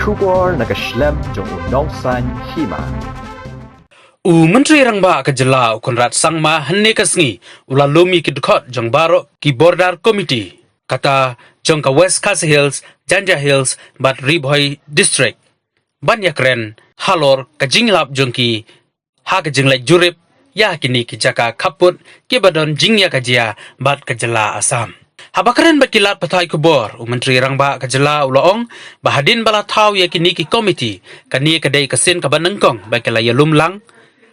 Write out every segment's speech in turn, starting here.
Shubor nakaslem jong nongsan Hima. Menteri Rangba ke Jylla Konrad Sangma henne kasngi ulalumi kidkhot jong baro ki bordar komiti kata jong ka West Khasi Hills, Janja Hills, bat Ribhoi district. Banyakren halor ka Jinglap jong ki ha ka Jinglap jurip ya kini ki jaka Khappud ki badon jingya ka jia bat ka Jylla Assam. Habakaren bakilat patai kubor Menteri Rangba ke Jylla ulaong bahadin bala tau ya kini ki komiti kani kadai kasin ka banengkong bakila ya lumlang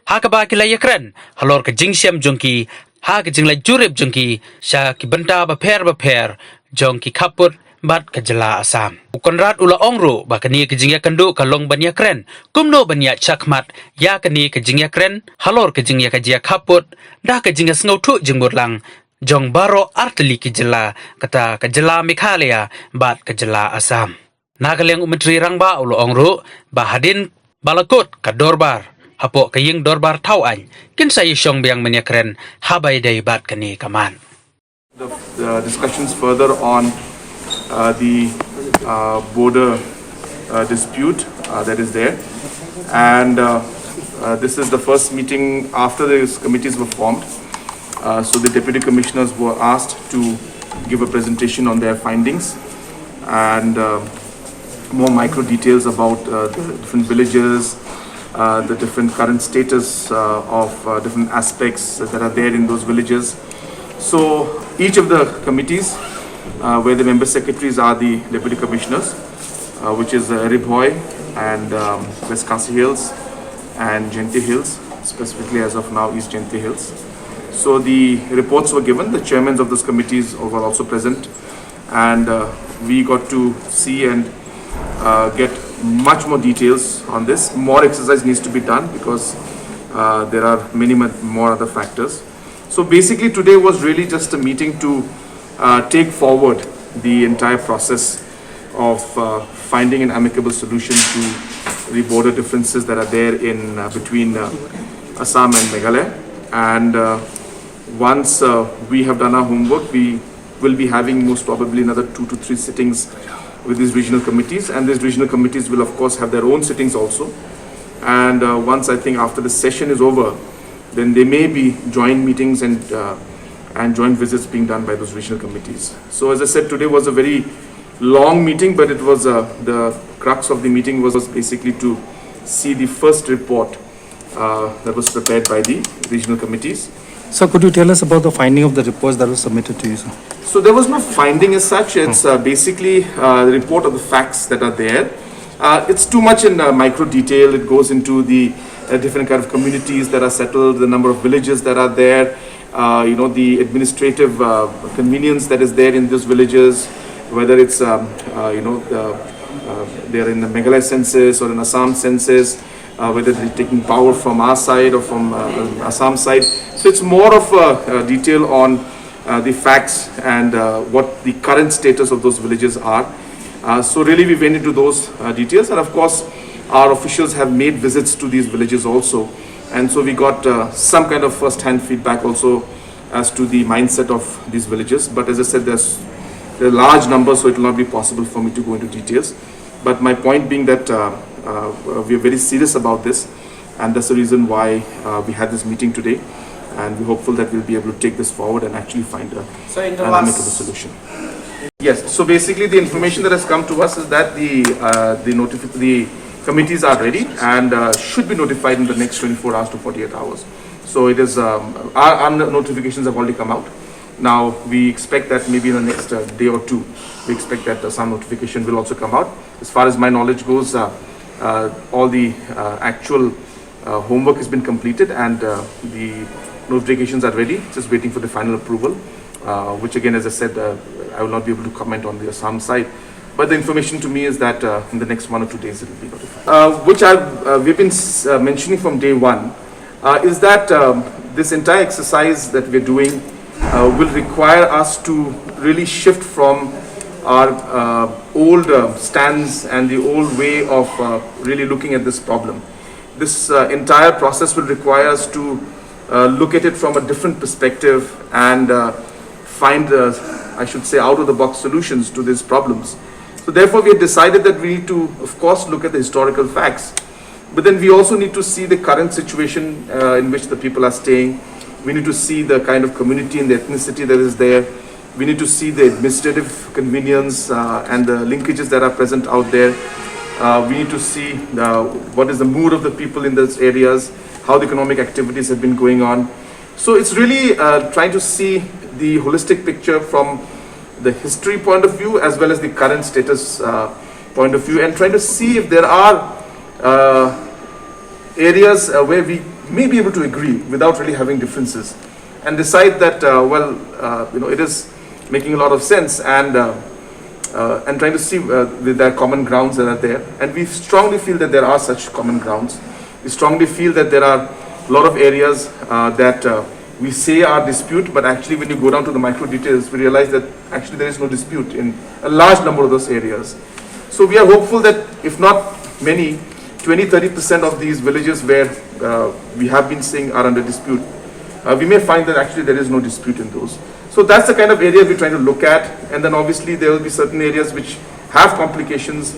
ha ka ba kilaya kren halor ka jingsiam jongki ha ka jinglai jurip jongki sha ki benta ba pher jongki Khappud bat ka Jylla Assam Konrad ula ongru ba kani ka jingya kandu ka long banya kren kumno banya chakmat ya kani ka jingya kren halor ka jingya ka jia Khappud da ka jingya sngotu jingburlang jong baro arteli ki Jylla kata ka Jylla Meghalaya bat ka Jylla Assam nagaleng Menteri Rangba ula ongru ba hadin balakot ka dorbar hapo kaying dorbar tauan kin sayi syong biang menyakren habai day bat kani kaman. The discussions further on the border dispute that is there, and this is the first meeting after these committees were formed. So the deputy commissioners were asked to give a presentation on their findings and more micro details about the different villages, the different current status of different aspects that are there in those villages. So each of the committees where the member secretaries are the deputy commissioners, which is Ribhoi and West Khasi Hills and Jylla Hills, specifically as of now East Jylla Hills. So the reports were given, the chairmen of those committees were also present, and we got to see and get much more details on this. More exercise needs to be done because there are many more other factors. So basically today was really just a meeting to take forward the entire process of finding an amicable solution to the border differences that are there in between Assam and Meghalaya. And once we have done our homework, we will be having most probably another 2 to 3 sittings with these regional committees, and these regional committees will of course have their own sittings also. And once I think after the session is over, then there may be joint meetings and joint visits being done by those regional committees. So as I said, today was a very long meeting, but it was the crux of the meeting was basically to see the first report that was prepared by the regional committees. So could you tell us about the finding of the reports that was submitted to you, sir? So there was no finding as such. It's basically the report of the facts that are there. It's too much in micro detail. It goes into the different kind of communities that are settled, the number of villages that are there, the administrative convenience that is there in those villages, whether it's they are in the Meghalaya census or in Assam census, whether they're taking power from our side or from Assam side. So it's more of a detail on the facts and what the current status of those villages are. So really we went into those details, and of course our officials have made visits to these villages also, and so we got some kind of first-hand feedback also as to the mindset of these villages. But as I said, there are large numbers, so it will not be possible for me to go into details. But my point being that we are very serious about this, and that's the reason why we had this meeting today, and we're hopeful that we'll be able to take this forward and actually find an amicable solution. Yes, so basically the information that has come to us is that the committees are ready and should be notified in the next 24 hours to 48 hours. So it is, our notifications have already come out. Now we expect that maybe in the next day or two, we expect that some notification will also come out. As far as my knowledge goes, all the actual homework has been completed, and the notifications are ready, just waiting for the final approval, which again, as I said, I will not be able to comment on the Assam side. But the information to me is that in the next 1 or 2 days it will be notified. Which we've been mentioning from day one, is that this entire exercise that we're doing will require us to really shift from our old stance and the old way of really looking at this problem. This entire process will require us to look at it from a different perspective and find, I should say, out-of-the-box solutions to these problems. So therefore, we have decided that we need to, of course, look at the historical facts, but then we also need to see the current situation in which the people are staying. We need to see the kind of community and the ethnicity that is there. We need to see the administrative convenience and the linkages that are present out there. We need to see what is the mood of the people in those areas, how the economic activities have been going on. So it's really trying to see the holistic picture from the history point of view as well as the current status point of view, and trying to see if there are areas where we may be able to agree without really having differences, and decide that it is making a lot of sense, and trying to see with their common grounds that are there. And we strongly feel that there are such common grounds. We strongly feel that there are a lot of areas that we say are dispute, but actually when you go down to the micro details, we realize that actually there is no dispute in a large number of those areas. So we are hopeful that if not many, 20-30% of these villages where we have been saying are under dispute, we may find that actually there is no dispute in those. So that's the kind of area we're trying to look at, and then obviously there will be certain areas which have complications.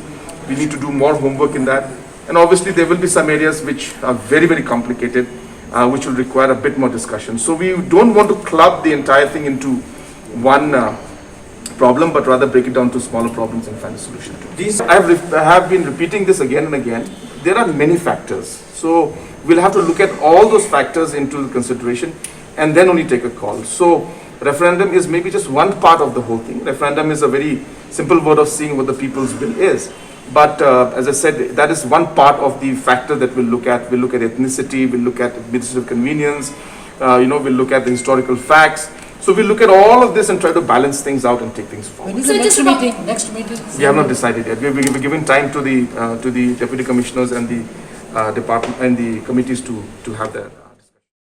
We need to do more homework in that, and obviously there will be some areas which are very, very complicated, which will require a bit more discussion. So we don't want to club the entire thing into one problem, but rather break it down to smaller problems and find a solution to these. I have been repeating this again and again. There are many factors, so we'll have to look at all those factors into consideration and then only take a call. So referendum is maybe just one part of the whole thing. Referendum is a very simple word of seeing what the people's will is. But as I said, that is one part of the factor that we'll look at. We'll look at ethnicity, we'll look at administrative convenience, we'll look at the historical facts. So we'll look at all of this and try to balance things out and take things forward. When is the next meeting? Next meeting? We have not decided yet. We're giving time to the deputy commissioners and the department and the committees to have that.